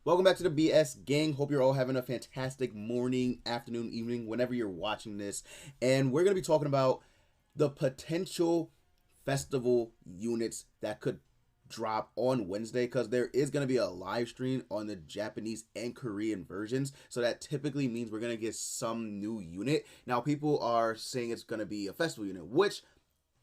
Welcome back to the BS gang. Hope you're all having a fantastic morning, afternoon, evening, whenever you're watching this. And we're going to be talking about the potential festival units that could drop on Wednesday, because there is going to be a live stream on the Japanese and Korean versions. So that typically means we're going to get some new unit. Now, people are saying it's going to be a festival unit, which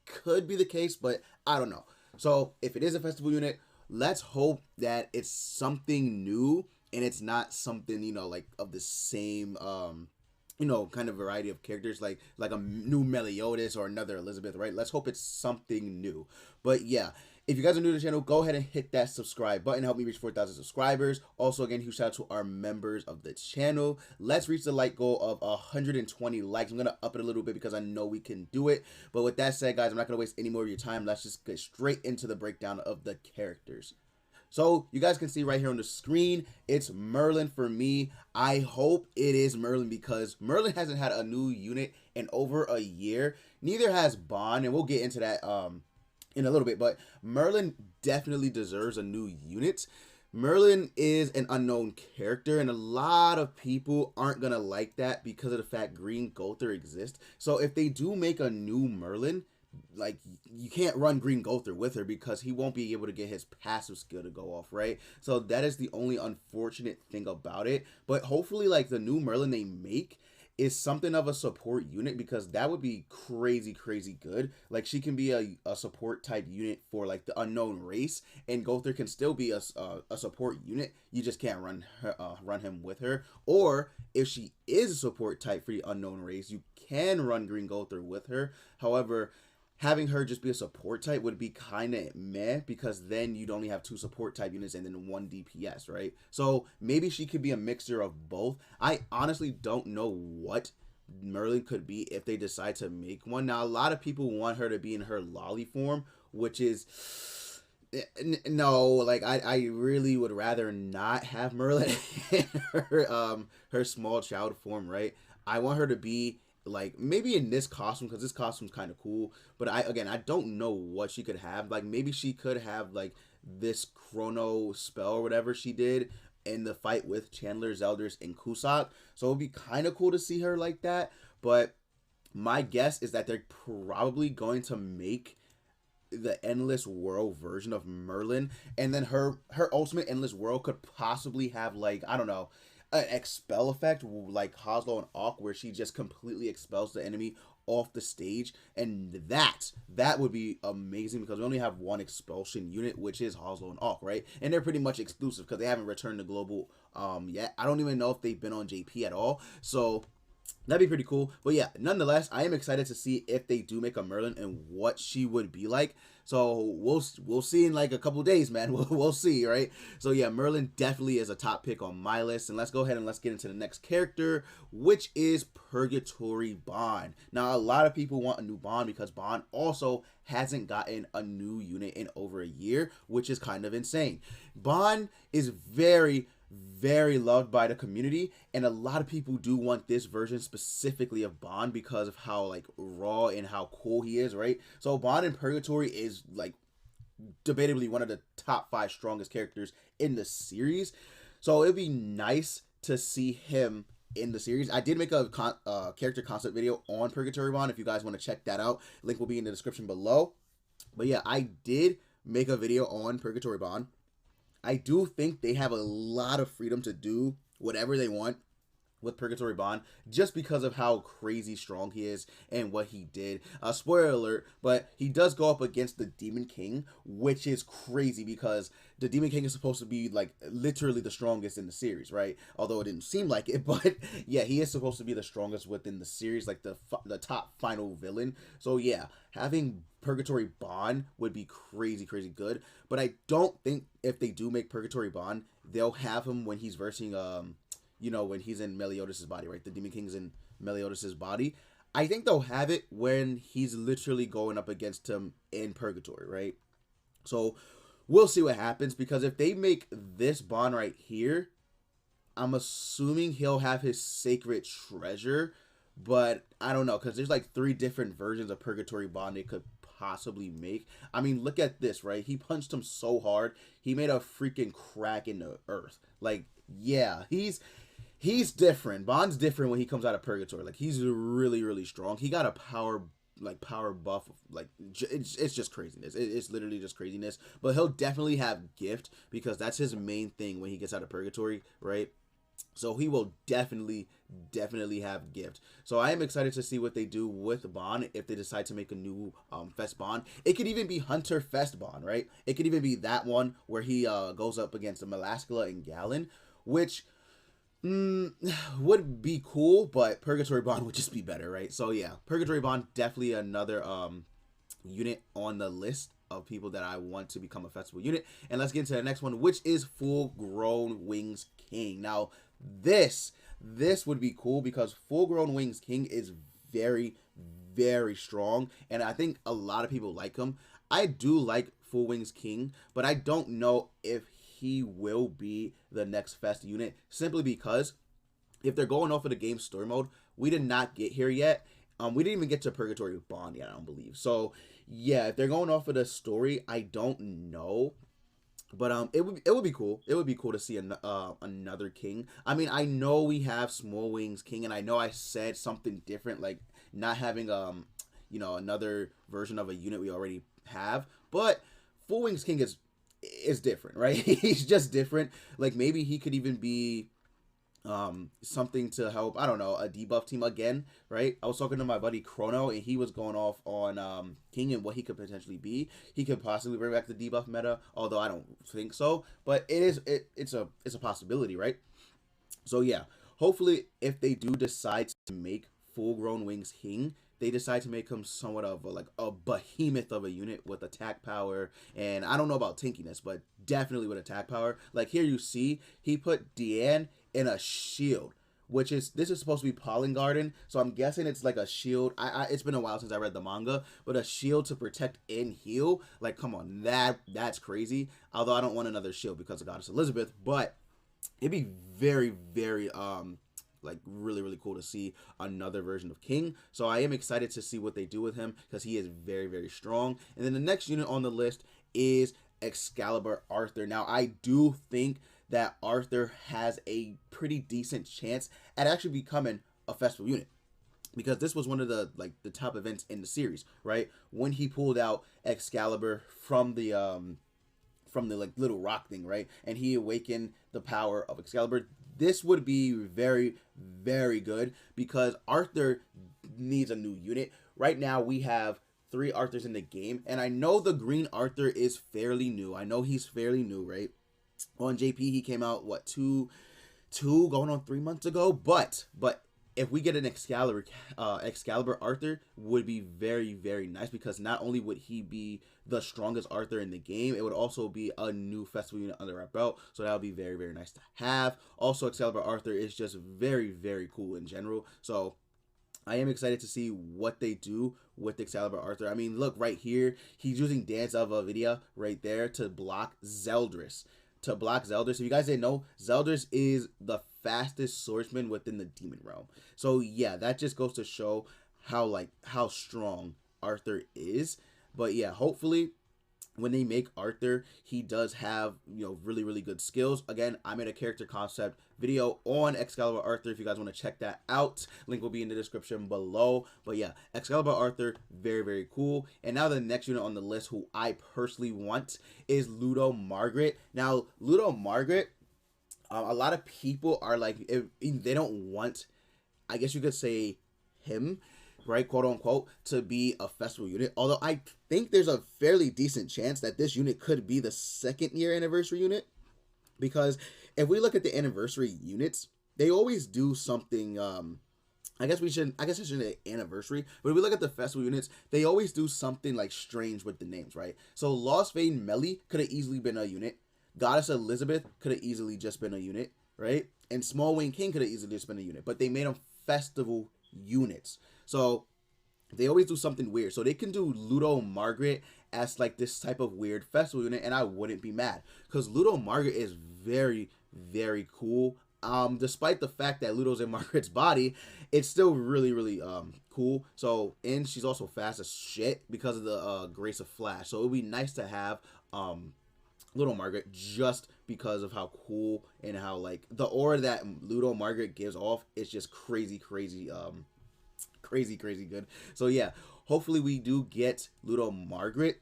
could be the case, but I don't know. So if it is a festival unit, let's hope that it's something new and it's not something, like of the same kind of variety of characters, like a new Meliodas or another Elizabeth, right? Let's hope it's something new. But yeah, if you guys are new to the channel, go ahead and hit that subscribe button. Help me reach 4,000 subscribers. Also, again, huge shout out to our members of the channel. Let's reach the like goal of 120 likes. I'm going to up it a little bit because I know we can do it. But with that said, guys, I'm not going to waste any more of your time. Let's just get straight into the breakdown of the characters. So you guys can see right here on the screen, it's Merlin for me. I hope it is Merlin because Merlin hasn't had a new unit in over a year. Neither has Bond, and we'll get into that in a little bit. But Merlin definitely deserves a new unit. Merlin is an unknown character, and a lot of people aren't gonna like that because of the fact Green Gother exists. So if they do make a new Merlin, like, you can't run Green Gother with her because he won't be able to get his passive skill to go off, right? So that is the only unfortunate thing about it. But hopefully, like, the new Merlin they make is something of a support unit, because that would be crazy good. Like, she can be a support type unit for like the unknown race, and Gother can still be a support unit. You just can't run her, run him with her. Or if she is a support type for the unknown race, you can run Green Gother with her. However, having her just be a support type would be kind of meh, because then you'd only have two support type units and then one DPS, right? So maybe she could be a mixture of both. I honestly don't know what Merlin could be if they decide to make one. Now, a lot of people want her to be in her lolly form, which is no, like, I really would rather not have Merlin in her small child form, right? I want her to be like maybe in this costume, because this costume's kind of cool. But I don't know what she could have. Like, maybe she could have like this chrono spell or whatever she did in the fight with Chandler, Zeldris, and Cusack. So it would be kind of cool to see her like that. But my guess is that they're probably going to make the Endless World version of Merlin, and then her ultimate Endless World could possibly have, like, I don't know, an expel effect like Hoslow and Auk, where she just completely expels the enemy off the stage. And that would be amazing, because we only have one expulsion unit, which is Hoslow and Auk, right? And they're pretty much exclusive because they haven't returned to global yet. I don't even know if they've been on JP at all, so that'd be pretty cool. But yeah, nonetheless, I am excited to see if they do make a Merlin and what she would be like. So we'll see in like a couple days, man. We'll see, right? So yeah, Merlin definitely is a top pick on my list. And let's go ahead and let's get into the next character, which is Purgatory Bond. Now, a lot of people want a new Bond because Bond also hasn't gotten a new unit in over a year, which is kind of insane. Bond is very loved by the community, and a lot of people do want this version specifically of Bond because of how like raw and how cool he is, right? So Bond in Purgatory is like debatably one of the top 5 strongest characters in the series. So it'd be nice to see him in the series. I did make a character concept video on Purgatory Bond. If you guys want to check that out, link will be in the description below. But yeah, I did make a video on Purgatory Bond. I do think they have a lot of freedom to do whatever they want with Purgatory Bond, just because of how crazy strong he is and what he did. Spoiler alert, but he does go up against the Demon King, which is crazy because the Demon King is supposed to be like literally the strongest in the series, right? Although it didn't seem like it, but yeah, he is supposed to be the strongest within the series, like the top final villain. So yeah, having Purgatory Bond would be crazy good. But I don't think if they do make Purgatory Bond, they'll have him when he's versing when he's in Meliodas' body, right? The Demon King's in Meliodas' body. I think they'll have it when he's literally going up against him in Purgatory, right? So we'll see what happens, because if they make this Bond right here, I'm assuming he'll have his Sacred Treasure, but I don't know, because there's like 3 different versions of Purgatory Bond they could possibly make. I mean, look at this, right? He punched him so hard, he made a freaking crack in the earth. Like, yeah, he's different. Bond's different when he comes out of Purgatory. Like, he's really, really strong. He got a power buff. Like, it's just craziness. It's literally just craziness. But he'll definitely have gift, because that's his main thing when he gets out of Purgatory, right? So he will definitely have gift. So I am excited to see what they do with Bond, if they decide to make a new Fest Bond. It could even be Hunter Fest Bond, right? It could even be that one where he goes up against the Melascula and Gallon, which would be cool, but Purgatory Bond would just be better, right? So yeah, Purgatory Bond, definitely another unit on the list of people that I want to become a festival unit. And let's get into the next one, which is Full Grown Wings King. Now this would be cool, because Full Grown Wings King is very, very strong, and I think a lot of people like him. I do like Full Wings King, but I don't know if he will be the next Fest unit, simply because if they're going off of the game story mode, we did not get here yet. We didn't even get to Purgatory Bond yet, I don't believe. So yeah, if they're going off of the story, I don't know. But it would be cool. It would be cool to see another king. I mean, I know we have Small Wings King, and I know I said something different, like not having another version of a unit we already have. But Full Wings King is different, right? He's just different. Like, maybe he could even be something to help, I don't know, a debuff team again, right? I was talking to my buddy Chrono, and he was going off on King and what he could potentially be. He could possibly bring back the debuff meta, although I don't think so, but it's a possibility, right? So yeah, hopefully if they do decide to make Full Grown Wings King, they decide to make him somewhat of a behemoth of a unit with attack power, and I don't know about tankiness, but definitely with attack power. Like, here you see he put Deanne in a shield, which is, this is supposed to be Pollen Garden, so I'm guessing it's like a shield. It's been a while since I read the manga, but a shield to protect and heal. Like, come on, that's crazy. Although I don't want another shield because of Goddess Elizabeth, but it'd be very, very like really, really cool to see another version of King. So I am excited to see what they do with him, because he is very, very strong. And then the next unit on the list is Excalibur Arthur. Now, I do think that Arthur has a pretty decent chance at actually becoming a festival unit, because this was one of the top events in the series, right? When he pulled out Excalibur from the little rock thing, right? And he awakened the power of Excalibur. This would be very, very good, because Arthur needs a new unit. Right now we have 3 Arthurs in the game, and I know the green Arthur is fairly new. I know he's fairly new, right? On JP, he came out, what, two going on 3 months ago? But if we get an Excalibur Arthur, would be very, very nice, because not only would he be the strongest Arthur in the game, it would also be a new festival unit under our belt, so that would be very, very nice to have. Also, Excalibur Arthur is just very, very cool in general, so I am excited to see what they do with Excalibur Arthur. I mean, look right here, he's using Dance of Avidia right there to block Zeldris. If you guys didn't know, Zeldris is the fastest swordsman within the demon realm. So yeah, that just goes to show how strong Arthur is. But yeah, hopefully when they make Arthur, he does have, really, really good skills. Again, I made a character concept video on Excalibur Arthur if you guys want to check that out. Link will be in the description below. But yeah, Excalibur Arthur, very, very cool. And now the next unit on the list, who I personally want, is Ludo Margaret. Now, Ludo Margaret, a lot of people are like, if they don't want, I guess you could say, him, right, quote unquote, to be a festival unit. Although I think there's a fairly decent chance that this unit could be the 2nd year anniversary unit, because if we look at the anniversary units, they always do something. I guess I shouldn't say anniversary, but if we look at the festival units, they always do something like strange with the names, right? So Lost Vein Melly could have easily been a unit. Goddess Elizabeth could have easily just been a unit, right? And Small Wing King could have easily just been a unit, but they made them festival units. So they always do something weird. So they can do Ludo Margaret as like this type of weird festival unit, and I wouldn't be mad, because Ludo Margaret is very, very cool. Despite the fact that Ludo's in Margaret's body, it's still really, really cool. So, and she's also fast as shit because of the Grace of Flash. So it would be nice to have Little Margaret just because of how cool and how like the aura that Ludo Margaret gives off is just crazy, crazy, crazy good. So yeah, hopefully we do get Ludo Margaret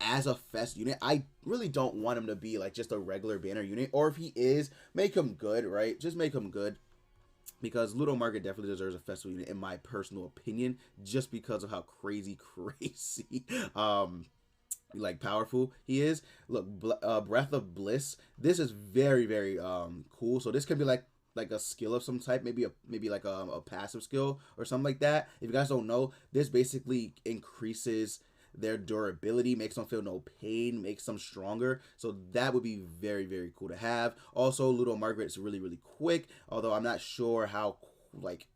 as a fest unit. I really don't want him to be like just a regular banner unit, or if he is, make him good, right? Just make him good, because Ludo Margaret definitely deserves a festival unit in my personal opinion, just because of how crazy like powerful he is. Look, Breath of Bliss, this is very cool. So this could be like a skill of some type, maybe like a passive skill or something like that. If you guys don't know, this basically increases their durability, makes them feel no pain, makes them stronger. So that would be very cool to have. Also, Ludo Margaret is really quick, although I'm not sure how, like,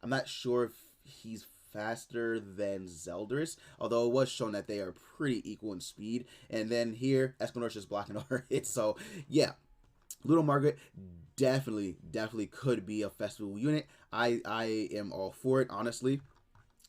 I'm not sure if he's faster than Zeldris, although it was shown that they are pretty equal in speed. And then here, Escanor's just blocking all her hits. So yeah, Ludo Margaret definitely could be a festival unit. I am all for it, honestly.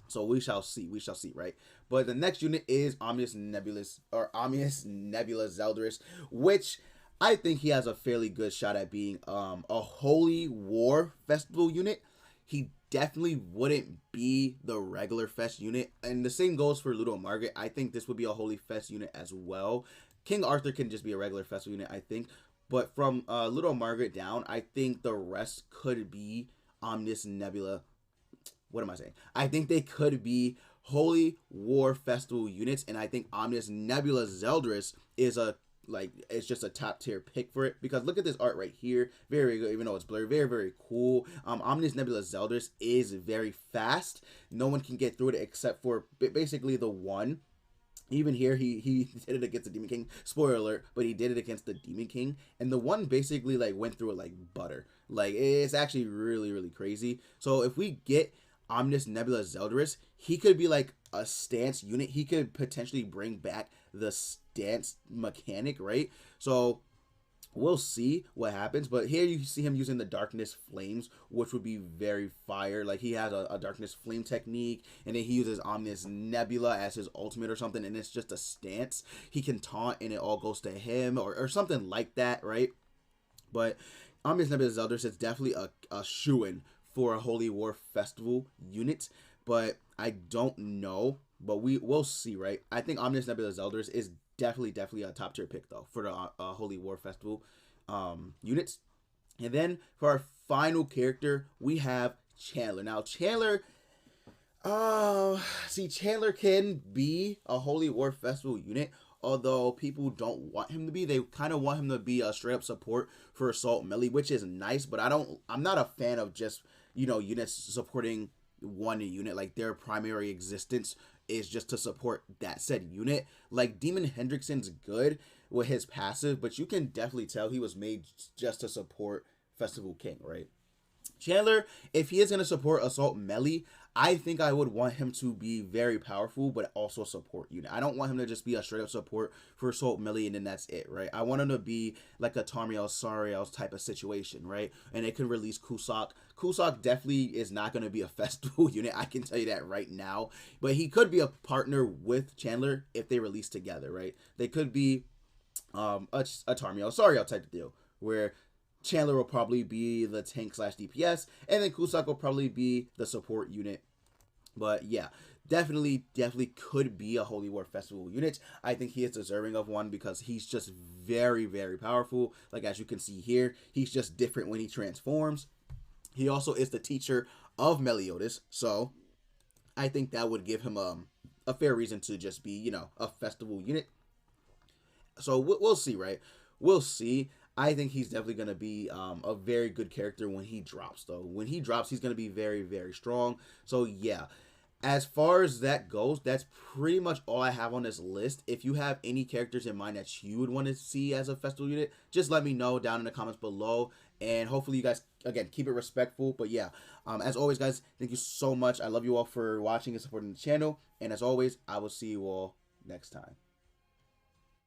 So we shall see, right? But the next unit is Omnis Nebulous, or Omnis Nebulous Zeldris, which I think he has a fairly good shot at being a Holy War Festival unit. He definitely wouldn't be the regular Fest unit, and the same goes for Ludo Margaret. I think this would be a Holy Fest unit as well. King Arthur can just be a regular Festival unit, I think. But from Ludo Margaret down, I think the rest could be Omnis Nebula. What am I saying? I think they could be Holy War Festival units, and I think Omnis Nebula Zeldris is it's just a top tier pick for it, because look at this art right here, very good, even though it's blurry, very cool. Omnis Nebula Zeldris is very fast. No one can get through it except for basically the one. Even here, he did it against the Demon King. Spoiler alert, but he did it against the Demon King, and the one basically like went through it like butter. Like, it's actually really crazy. So if we get Omnis Nebula Zeldris, he could be like a stance unit. He could potentially bring back the stance mechanic, right? So we'll see what happens. But here you see him using the Darkness Flames, which would be very fire. Like, he has a Darkness Flame technique, and then he uses Omnis Nebula as his ultimate or something, and it's just a stance. He can taunt and it all goes to him, or something like that, right? But Omnis Nebula Zeldris is definitely a shoo-in for a Holy War Festival unit, but I don't know, but we'll see, right? I think Omnis Nebula Zeldris is definitely a top tier pick though for the Holy War Festival units. And then for our final character, we have Chandler. Now Chandler, Chandler can be a Holy War Festival unit, although people don't want him to be. They kind of want him to be a straight up support for Assault Melee, which is nice, but I'm not a fan of just, units supporting one unit. Like, their primary existence is just to support that said unit. Like, Demon Hendrickson's good with his passive, but you can definitely tell he was made just to support Festival King, right? Chandler, if he is going to support Assault Melee, I think I would want him to be very powerful, but also support unit. I don't want him to just be a straight up support for Assault Melee and then that's it, right? I want him to be like a Tarmiel Sariel type of situation, right? And it can release Cusack. Cusack definitely is not going to be a festival unit, I can tell you that right now. But he could be a partner with Chandler if they release together, right? They could be a Tarmiel Sariel type of deal, where Chandler will probably be the tank / DPS, and then Cusack will probably be the support unit. But yeah, definitely could be a Holy War Festival unit. I think he is deserving of one because he's just very powerful. Like, as you can see here, he's just different when he transforms. He also is the teacher of Meliodas, so I think that would give him a fair reason to just be, a festival unit. So we'll see, right? We'll see. I think he's definitely going to be a very good character when he drops, though. When he drops, he's going to be very strong. So, yeah. As far as that goes, that's pretty much all I have on this list. If you have any characters in mind that you would want to see as a festival unit, just let me know down in the comments below. And hopefully you guys, again, keep it respectful. But, yeah, as always, guys, thank you so much. I love you all for watching and supporting the channel. And as always, I will see you all next time.